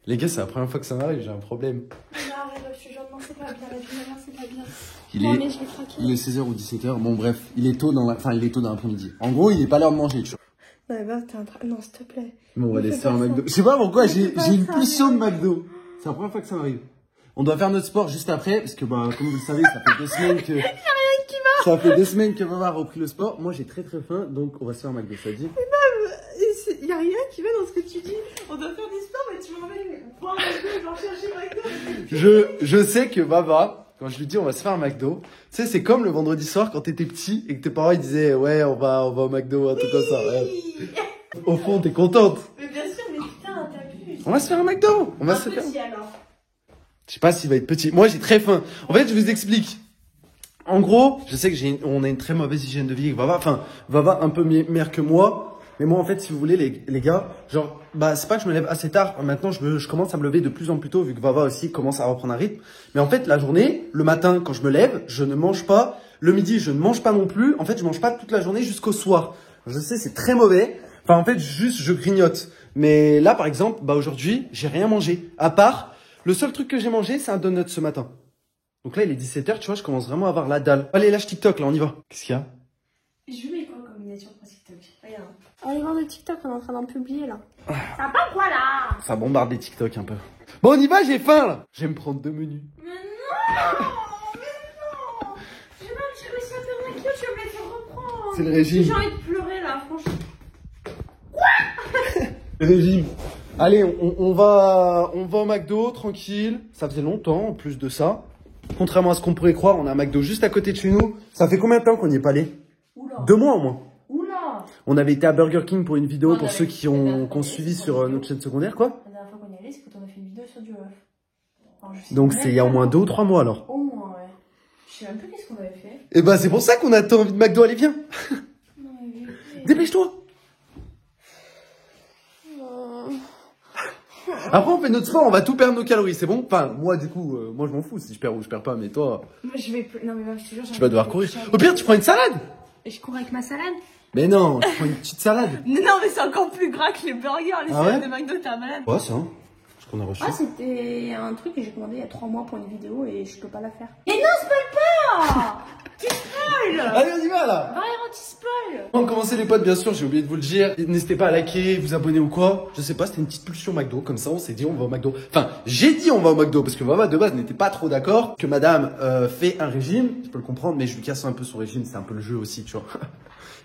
Les gars, c'est la première fois que ça m'arrive, j'ai un problème. Non, arrête, je te jure, non, c'est pas bien, la vie, maman, c'est pas bien. Il est 16h ou 17h. Bon, bref, il est tôt dans l'après-midi. En gros, il est pas l'heure de manger, tu vois. Non, mais bah, t'es en train. Non, s'il te plaît. Bon, on va aller se faire un McDo. Je sais pas pourquoi, j'ai une pulsion de McDo. C'est la première fois que ça m'arrive. On doit faire notre sport juste après, parce que, bah, comme vous le savez, ça fait 2 semaines que. Ça fait 2 semaines que maman a repris le sport. Moi, j'ai très faim, donc on va se faire un McDo, ça dit. Il y a rien qui va dans ce que tu dis. On doit faire du sport, mais tu m'emmènes voir un McDo, genre chercher McDo. Je sais que Baba, quand je lui dis on va se faire un McDo, tu sais, c'est comme le vendredi soir quand t'étais petit et que tes parents ils disaient ouais, on va au McDo, un truc comme ça. Ouais. Au fond, t'es contente. Mais bien sûr, mais putain, t'as vu. On va se faire un McDo. On va se faire. Petit alors. Je sais pas s'il va être petit. Moi, j'ai très faim. En fait, je vous explique. En gros, je sais que on a une très mauvaise hygiène de vie avec Baba. Enfin, Baba un peu meilleur que moi. Mais moi, en fait, si vous voulez, les gars, genre, bah, c'est pas que je me lève assez tard. Maintenant, je commence à me lever de plus en plus tôt, vu que Baba aussi commence à reprendre un rythme. Mais en fait, la journée, le matin, quand je me lève, je ne mange pas. Le midi, je ne mange pas non plus. En fait, je mange pas toute la journée jusqu'au soir. Je sais, c'est très mauvais. Enfin, en fait, juste, je grignote. Mais là, par exemple, bah, aujourd'hui, j'ai rien mangé. À part, le seul truc que j'ai mangé, c'est un donut ce matin. Donc là, il est 17h, tu vois, je commence vraiment à avoir la dalle. Allez, lâche TikTok, là, on y va. Qu'est-ce qu'il y a? Je mets quoi comme miniature pour TikTok? Regarde. Allez voir le TikTok, on est en train d'en publier là. Ça va pas quoi là? Ça bombarde les TikTok un peu. Bon, on y va, j'ai faim là. Je vais me prendre 2 menus. Mais non! Mais non! J'ai réussi à faire 1 kilo, tu vas me les faire reprendre. C'est le régime. J'ai envie de pleurer là, franchement. Le régime. Allez, on va au McDo, tranquille. Ça faisait longtemps, en plus de ça. Contrairement à ce qu'on pourrait croire, on a un McDo juste à côté de chez nous. Ça fait combien de temps qu'on n'y est pas allé? Oula. 2 mois au moins. Oula. On avait été à Burger King pour une vidéo, pour ceux qui ont suivi sur notre chaîne secondaire, quoi. La dernière fois qu'on y allait, c'est quand on a fait une vidéo sur du œuf. Donc c'est il y a au moins 2 ou 3 mois alors. Au moins, ouais. Je sais même plus qu'est-ce qu'on avait fait. Et bah c'est pour ça qu'on a tant envie de McDo, allez viens. Non, mais... Dépêche-toi. Après on fait notre sport, on va tout perdre nos calories, c'est bon? Enfin moi du coup, moi je m'en fous si je perds ou je perds pas, mais toi... Moi je vais... Non mais je te jure... Tu vas devoir courir. Au pire tu prends une salade. Et je cours avec ma salade? Mais non, tu prends une petite salade. Non mais c'est encore plus gras que les burgers, les salades de McDo, t'es un malade. Ouais c'est ce qu'on a reçu. Ah c'était un truc que j'ai commandé il y a 3 mois pour une vidéo et je peux pas la faire. Mais non, spoil pas. Tu spoil. Allez on y va là. Barrière anti-spoil. Avant de commencer les potes, bien sûr, j'ai oublié de vous le dire. N'hésitez pas à liker, vous abonner ou quoi. Je sais pas, c'était une petite pulsion McDo. Comme ça, on s'est dit on va au McDo. Enfin, j'ai dit on va au McDo parce que Baba de base n'était pas trop d'accord. Que madame fait un régime, je peux le comprendre, mais je lui casse un peu son régime. C'est un peu le jeu aussi, tu vois.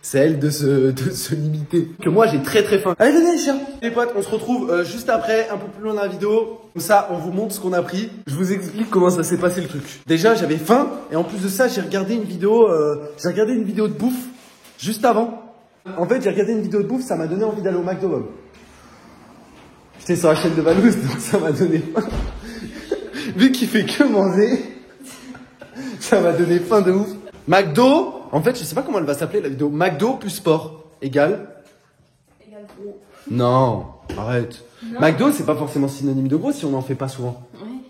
C'est elle de se limiter. Que moi, j'ai très faim. Allez, venez les chiens. Les potes, on se retrouve juste après, un peu plus loin dans la vidéo. Comme ça, on vous montre ce qu'on a pris. Je vous explique comment ça s'est passé le truc. Déjà, j'avais faim. Et en plus de ça, j'ai regardé une vidéo de bouffe juste avant. En fait, j'ai regardé une vidéo de bouffe, ça m'a donné envie d'aller au McDo. J'étais sur la chaîne de Valouz, donc ça m'a donné faim. Vu qu'il fait que manger, ça m'a donné faim de ouf. McDo, en fait, je sais pas comment elle va s'appeler la vidéo. McDo plus sport égale gros. Non, arrête. Non. McDo, c'est pas forcément synonyme de gros si on n'en fait pas souvent. Oui.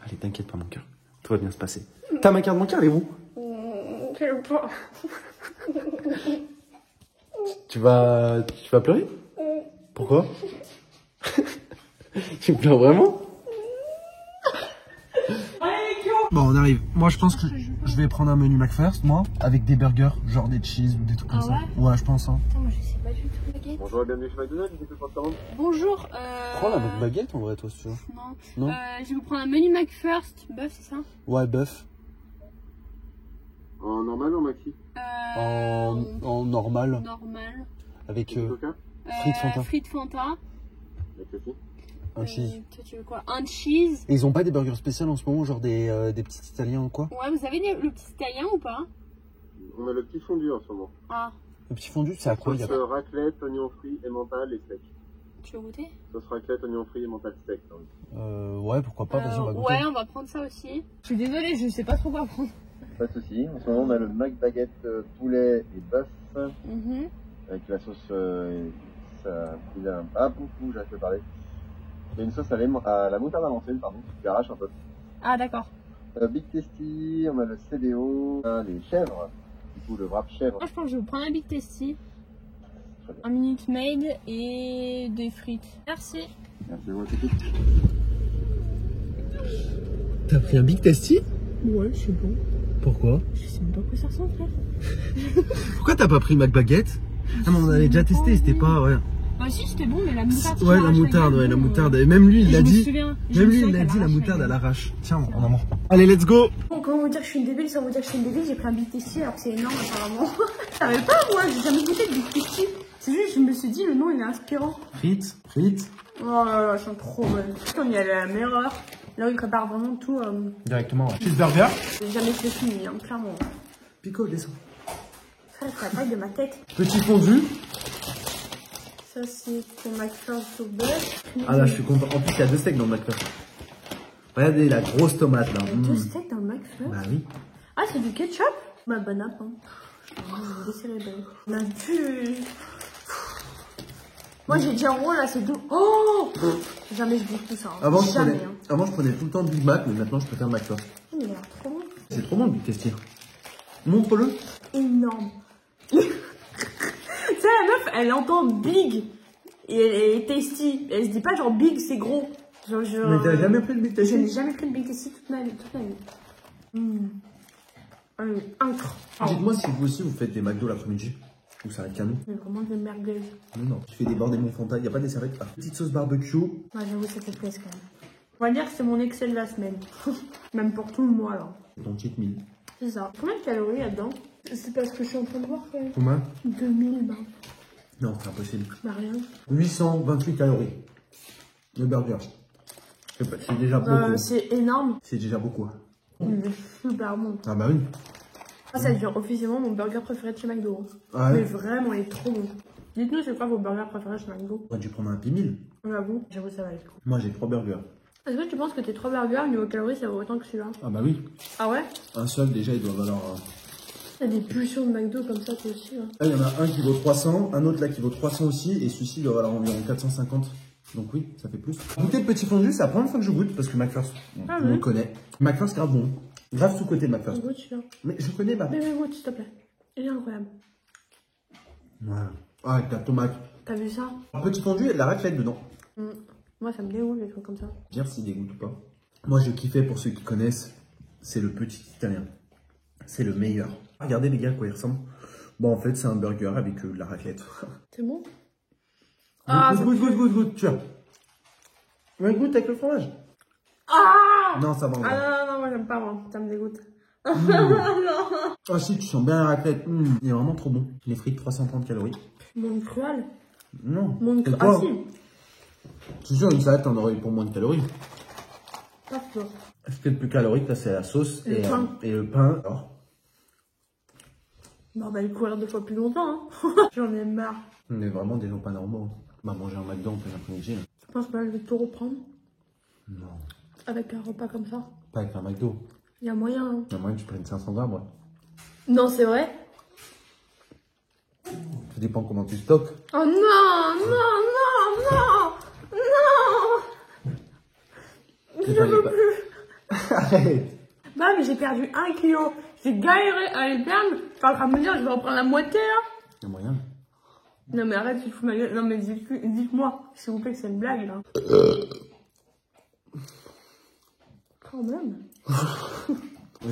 Allez, t'inquiète pas, mon cœur. Tout va bien se passer. T'as ma carte bancaire, elle est où? Je sais pas. Tu vas pleurer? Pourquoi? Tu pleures vraiment? Bon, on arrive. Moi, je pense que je vais prendre un menu McFirst, moi, avec des burgers, genre des cheese ou des trucs comme ça. Ouais, je pense. Hein. Putain, moi je sais pas du tout. Baguette. Bonjour et bienvenue chez McDonald's, j'ai fait commande. Bonjour. Prends la baguette en vrai, toi, si tu veux. Non. Non. Je vais vous prendre un menu McFirst. Bœuf, c'est ça? Ouais, bœuf. En normal ou en maxi? En normal. Normal. Avec Coca? frites Fanta. Frites Fanta. Avec le Un cheese. Toi, tu veux quoi? Un cheese. Et ils ont pas des burgers spéciaux en ce moment, genre des petits italiens ou quoi? Ouais, vous avez le petit italien ou pas? On a le petit fondu en ce moment. Ah, Le petit fondu, c'est à quoi? Il y a... Sauce raclette, oignon frit, emmental et steak. tu veux goûter? Sauce raclette, oignon frit, emmental, steak. Ouais, pourquoi pas, vas-y, on va goûter. Ouais, on va prendre ça aussi. Je suis désolée, je sais pas trop quoi prendre. Pas de soucis. En ce moment, on a le Mac baguette poulet et bœuf. Avec la sauce, ça il a pas beaucoup, j'arrive à parler. Il y a une sauce à la moutarde à l'ancienne, pardon, qui arrache un peu. Ah, d'accord. Big Tasty, on a le CDO, les chèvres, du coup le wrap chèvre. Moi, je pense que je vais vous prendre un Big Tasty. très bien. Un Minute Maid et des frites. Merci. Merci, vous aussi. T'as pris un Big Tasty? Ouais, c'est bon. Pourquoi? Je sais même pas à quoi ça ressemble, frère. Pourquoi t'as pas pris McBaguette? Ah mais on avait déjà testé, c'était pas... Ouais, Bah si, c'était bon, mais la moutarde... ouais la moutarde, ouais, la moutarde. Et même lui, il l'a dit. Même lui, il l'a dit, la moutarde, elle arrache. Tiens, on en mange. Allez, let's go! Bon, comment vous dire que je suis une débile sans vous dire que je suis une débile? J'ai pris un Big Tasty alors que c'est énorme apparemment. Je savais pas, moi, j'ai jamais goûté de Big Tasty. C'est juste, je me suis dit, le nom il est inspirant. Frites. Oh là là, elles sont trop bonnes. On y allait à la meilleure heure. Là où ils préparent vraiment tout. Directement, ouais. Cheeseburger. J'ai jamais fait fini, hein, clairement. Pico, descends. Ça, c'est la taille de ma tête. Petit fondu. Ça, c'est pour McFlurry au beurre. Ah là, je suis content. En plus, il y a 2 steaks dans le McFlurry. Regardez la grosse tomate là. Il y a 2 steaks dans le McFlurry. Bah oui. Ah, c'est du ketchup? Bah, bon app, hein. Je vais laisser les belles. On a vu. Moi, j'ai dit en gros, là, c'est doux. Oh! Jamais je goûte tout ça. Hein. Avant Jamais. je prenais tout le temps Big Mac, mais maintenant je préfère McFlurry. Il a l'air trop bon. C'est trop bon le Big Tasty. Montre-le. Énorme. Tu sais, la meuf, elle entend big et elle est tasty. Elle se dit pas genre big, c'est gros. Genre, Mais t'as jamais pris le Big Je Tasty? n'ai jamais pris de Big Tasty toute ma vie. Incre. Dites-moi si vous aussi vous faites des McDo l'après-midi. Ou ça arrête qu'à nous. Mais vraiment des merguez. Mais non, tu fais des bords des Montfontaine, y a pas des serviettes. Ah, petite sauce barbecue. Ouais, j'avoue, ça te plaise quand même. On va dire que c'est mon excès de la semaine. Même pour tout le mois, là. Ton cheat meal. C'est ça. Combien de calories là-dedans? C'est parce que je suis en train de voir quand même. Combien? 2000, bah. Non, c'est impossible. Bah rien. 828 calories. Le burger. C'est déjà beaucoup. C'est énorme. C'est déjà beaucoup. Il est super bon. Ah bah oui. Ah, ça devient officiellement mon burger préféré de chez McDo. Ah Mais ouais. vraiment, il est trop bon. Dites-nous, c'est quoi vos burgers préférés chez McDo? On a dû prendre un Happy Meal. J'avoue, ça va aller. Moi j'ai 3 burgers. Est-ce que tu penses que tes 3 burgers, niveau calories, ça vaut autant que celui-là? Ah bah oui. Ah ouais? Un seul déjà il doit valoir... T'as des pulsions de McDo comme ça, toi aussi, hein. Là il y en a un qui vaut 300, un autre là qui vaut 300 aussi, et celui-ci doit valoir environ 450. Donc oui, ça fait plus. Goûter le petit fondu, c'est la première fois que je goûte, parce que McFlurry, Ah on le oui. connaît. McFlurry c'est grave bon. Grave sous-côté de McFlurry. Goûte celui-là. Mais je connais ma... Mais goûte, s'il te plaît. Il est incroyable. Voilà. Ah, avec la tomate. T'as vu ça? Un petit fondu, il y a de la raclette dedans. Moi, ça me dégoûte, les trucs comme ça. Dire s'il dégoûte ou pas. Moi, je kiffais, pour ceux qui connaissent, c'est le petit italien. C'est le meilleur. Regardez les gars, à quoi il ressemble. Bon, en fait, c'est un burger avec de la raclette. C'est bon? Goûte, tu vois. Ouais, goûte avec le fromage. Ah! Non, ça va. Non, moi, j'aime pas, moi. Ça me dégoûte. Ah si, tu sens bien la raclette. Il est vraiment trop bon. Les frites, 330 calories. Monde cruel. Non. Monde C'est cruel. quoi? Ah si. C'est sûr, une salade, t'en aurais eu pour moins de calories. Pas sûr. Ce qui est le plus calorique, là, c'est la sauce Le pain. et le pain. Alors, Bon, bah, il courir 2 fois plus longtemps, hein. J'en ai marre. on est vraiment des gens pas normaux. On va manger un McDo en plein après-midi. Là. Je pense que je vais tout reprendre. Non. Avec un repas comme ça. Pas avec un McDo. Il y a moyen, hein. Il y a moyen que tu prennes 500 grammes, ouais. Non, c'est vrai? Tout dépend comment tu stockes. Oh non, Je veux plus. Arrête. Bah, mais j'ai perdu 1 kilo. J'ai galéré à les perdre. T'es en train de me dire, je vais reprendre la moitié, là. Il y a moyen. Non, mais arrête, tu te fous de ma gueule. Non, mais dites-moi, s'il vous plaît, que c'est une blague, là. Quand même.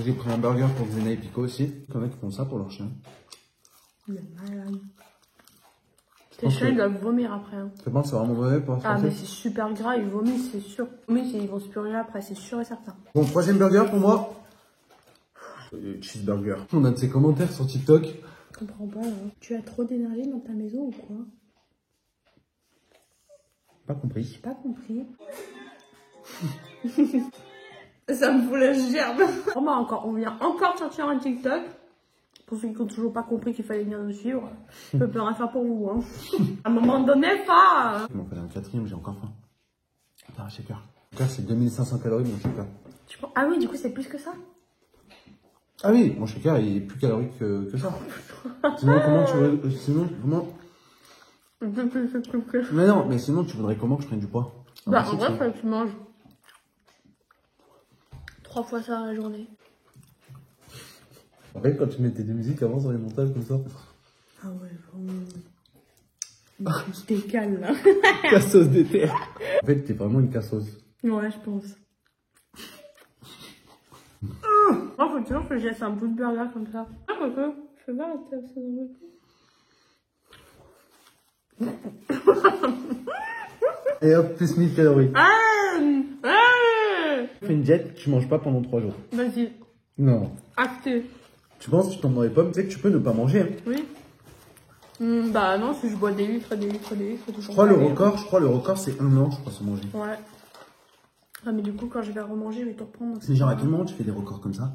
J'ai pris un burger pour Xena et Pico aussi. Il y en a qui font ça pour leur chien. Il est malade. Tes chiens, ils doivent vomir après, hein. Je pense que c'est vraiment mauvais pour la Ah, santé. mais c'est super gras, ils vomissent, c'est sûr. Ils vomissent et ils vont se purger après, c'est sûr et certain. Bon, troisième burger pour moi. Cheeseburger. On a de ces commentaires sur TikTok. Je comprends pas, hein. Tu as trop d'énergie dans ta maison ou quoi? Pas compris. J'ai pas compris. Ça me fout la gerbe. On vient encore de sortir un TikTok. Pour ceux qui n'ont toujours pas compris qu'il fallait venir nous suivre, je peux plus rien faire pour vous. Hein. À un moment donné, pas. Il m'en fallait un quatrième, j'ai encore faim. Putain, un shaker. Shaker, c'est 2500 calories mon shaker. Ah oui, du coup, c'est plus que ça. Ah oui, mon shaker il est plus calorique que ça. Sinon, comment tu veux. Sinon, comment. Mais non, mais sinon, tu voudrais comment que je prenne du poids? Bah, en vrai, il faut que tu manges 3 fois ça à la journée. En fait, quand tu mettais des musiques avant sur les montages comme ça. Ah ouais, vraiment. Je décale là. Cassos d'été. En fait, t'es vraiment une cassos. Ouais, je pense. Moi, faut toujours que je laisse un bout de burger comme ça. Ah, quoique, je fais pas rester ça dans le Et hop, plus 1000 calories. Fais une diète, tu manges pas pendant 3 jours. Vas-y, Non. acté. Tu penses que tu tombes dans les pommes, tu sais que tu peux ne pas manger. Hein. Oui. Bah non, si je bois des litres, des litres, des litres. Je crois le record c'est 1 an, je crois, sans manger. Ouais. Ah, mais du coup, quand je vais remanger, je vais te reprendre. Mais genre, à quel moment tu fais des records comme ça?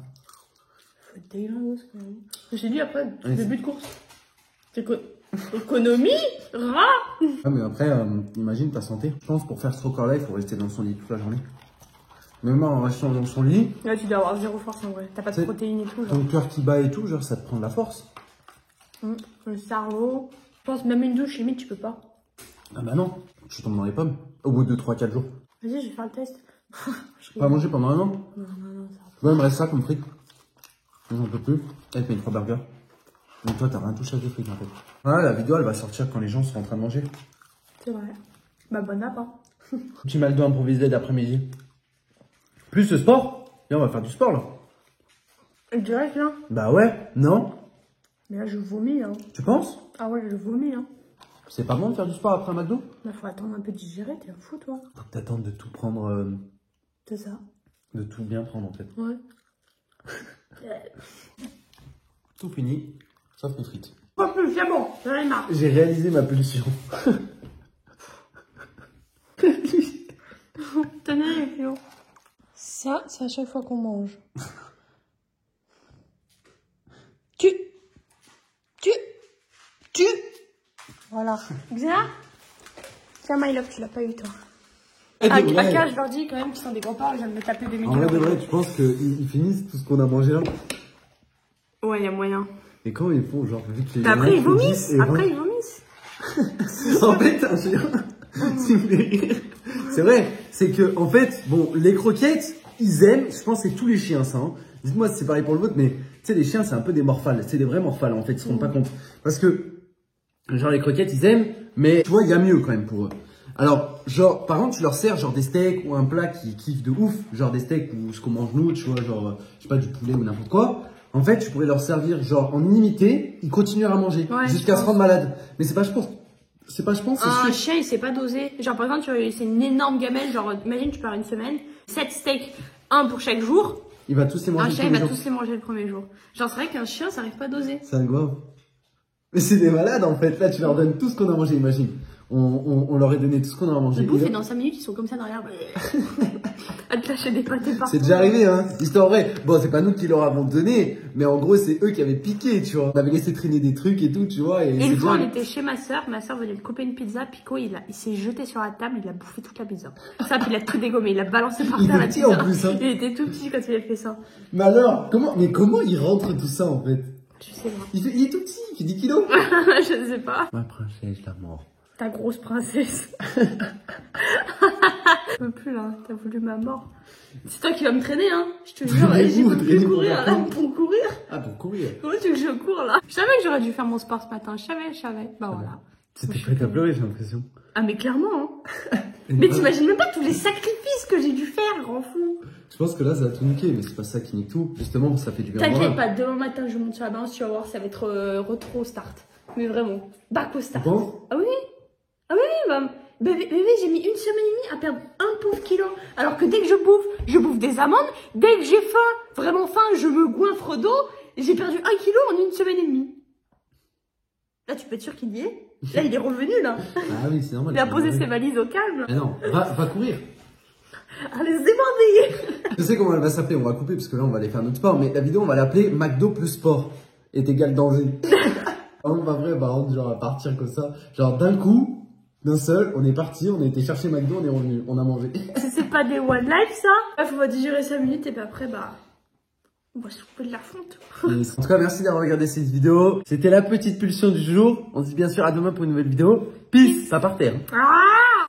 Faut être dégueulasse quand même. J'ai dit après, Ouais, début de course. Économie, rat. Ah, mais après, imagine ta santé. Je pense pour faire ce record-là, il faut rester dans son lit toute la journée. Même moi, en restant dans son lit, Là, tu dois avoir zéro force en vrai. T'as pas de C'est- protéines et tout. Genre. ton cœur qui bat et tout, genre, ça te prend de la force. Le cerveau. Je pense même une douche, limite, tu peux pas. Ah bah non, tu tombes dans les pommes. Au bout de 3-4 jours. Vas-y, je vais faire le test. Pas manger pendant 1 an. Non, ça va. Moi, il me reste ça comme fric. J'en peux plus. Elle fait 3 burgers. Donc toi, t'as rien touché à tes fric en fait. Voilà, la vidéo, elle va sortir quand les gens seront en train de manger. C'est vrai. Bah, bon appât. Petit McDo improvisé d'après-midi. Plus le sport. Viens, on va faire du sport là. Direct là. Bah ouais, non? Mais là, je vomis, hein. Tu penses? Ah ouais, je vomis, hein. C'est pas bon de faire du sport après un McDo? Bah, faut attendre un peu de digérer, t'es un fou, toi. Faut que t'attendes de tout prendre, C'est ça. de tout bien prendre en fait. Ouais. Tout fini, sauf mes frites. Pas plus, c'est bon, j'en ai marre. J'ai réalisé ma pulsion. Tenez les kilos. Ça, c'est à chaque fois qu'on mange. Tu. Voilà. Bien. Tiens, My Love, tu l'as pas eu, toi. Aka, je leur dis quand même qu'ils sont des grands parts, je viens de me taper 2 En vrai, de millions. vrai, tu penses qu'ils finissent tout ce qu'on a mangé là? Ouais, y a moyen. Et quand ils font, genre, vu que les Après, ils font 10 vomissent. et 20. Après, ils vomissent. En fait, un chien, tu me fais rire. C'est vrai, c'est que, en fait, bon, les croquettes, ils aiment, je pense que c'est tous les chiens ça, hein. Dites-moi si c'est pareil pour le vôtre, mais, tu sais, les chiens, c'est un peu des morphales, c'est des vrais morphales, en fait, ils se rendent pas compte. Parce que, genre, les croquettes, ils aiment, mais, tu vois, il y a mieux quand même pour eux. Alors, genre, par contre, tu leur sers, genre, des steaks ou un plat qui kiffe de ouf, genre des steaks ou ce qu'on mange nous, tu vois, genre, je sais pas, du poulet ou n'importe quoi. En fait, tu pourrais leur servir, genre, en illimité, ils continueront à manger, Ouais, jusqu'à se rendre malade. Mais c'est pas, je pense, c'est Un sûr. chien, il sait pas doser. Genre, par exemple, c'est une énorme gamelle. Genre, imagine, tu pars une semaine, 7 steaks, un pour chaque jour. Il va tous les manger Un tous chien, les il va jours. tous les manger le premier jour. Genre, c'est vrai qu'un chien, ça arrive pas à doser. C'est un grave. Mais c'est des malades en fait. Là, tu leur donnes tout ce qu'on a mangé, imagine. On leur a donné tout ce qu'on a mangé. Ils bouffent et dans 5 minutes, ils sont comme ça derrière. À te lâcher des pâtés partout. C'est déjà arrivé, hein. Histoire vraie. Bon, c'est pas nous qui leur avons donné, mais en gros, c'est eux qui avaient piqué, tu vois. On avait laissé traîner des trucs et tout, tu vois. Et Et c'est une fois, on bien. était chez ma soeur venait de couper une pizza, Pico, il s'est jeté sur la table, il a bouffé toute la pizza. Ça, puis il a tout dégommé, il a balancé par Il terre la était petit, pizza. en plus, hein. Il était tout petit quand il a fait ça. Mais alors, comment il rentre tout ça en fait? Je sais pas. Il est tout petit, il fait 10 kilos. Je sais pas. Ma princesse, la mort. Ta grosse princesse. Je peux plus là, t'as voulu ma mort. C'est toi qui vas me traîner, hein. Je te jure, Mais j'ai vous, pas pu traînez pour courir faire là, quoi pour courir. Ah, pour courir. Comment tu veux que je cours là? Je savais que j'aurais dû faire mon sport ce matin, je savais. Bah voilà. C'était prêt à pleurer, j'ai l'impression. Ah mais clairement, hein. Mais t'imagines même pas tous les sacrifices que j'ai dû faire, grand fou. Je pense que là, ça va tout niquer, mais c'est pas ça qui nique tout. Justement, ça fait du bien. au T'inquiète moral. pas, demain matin je monte sur la balance, tu vas voir, ça va être retro au start. Mais vraiment, back au start. Tu penses? Ah oui, bah, bébé, j'ai mis 1 semaine et demie à perdre 1 pauvre kilo. Alors que dès que je bouffe des amandes. Dès que j'ai faim, vraiment faim, je me goinfre d'eau. J'ai perdu 1 kilo en 1 semaine et demie. Là, tu peux être sûr qu'il y est. Là, il est revenu, là. Ah oui, c'est normal. Il a posé ses valises au calme. Mais non, va courir. Allez, c'est bandé. Je sais comment elle va s'appeler, on va couper parce que là on va aller faire notre sport, mais la vidéo on va l'appeler McDo plus sport est égal danger. On va vrai, par contre, genre à partir comme ça, genre d'un coup, d'un seul, on est parti, on a été chercher McDo, on est revenu, on a mangé. C'est pas des one life, ça. Là, faut digérer 5 minutes et puis après, bah, on va se couper de la fonte. En tout cas, merci d'avoir regardé cette vidéo. C'était la petite pulsion du jour. On se dit bien sûr à demain pour une nouvelle vidéo. Peace, ça part terre. Ah!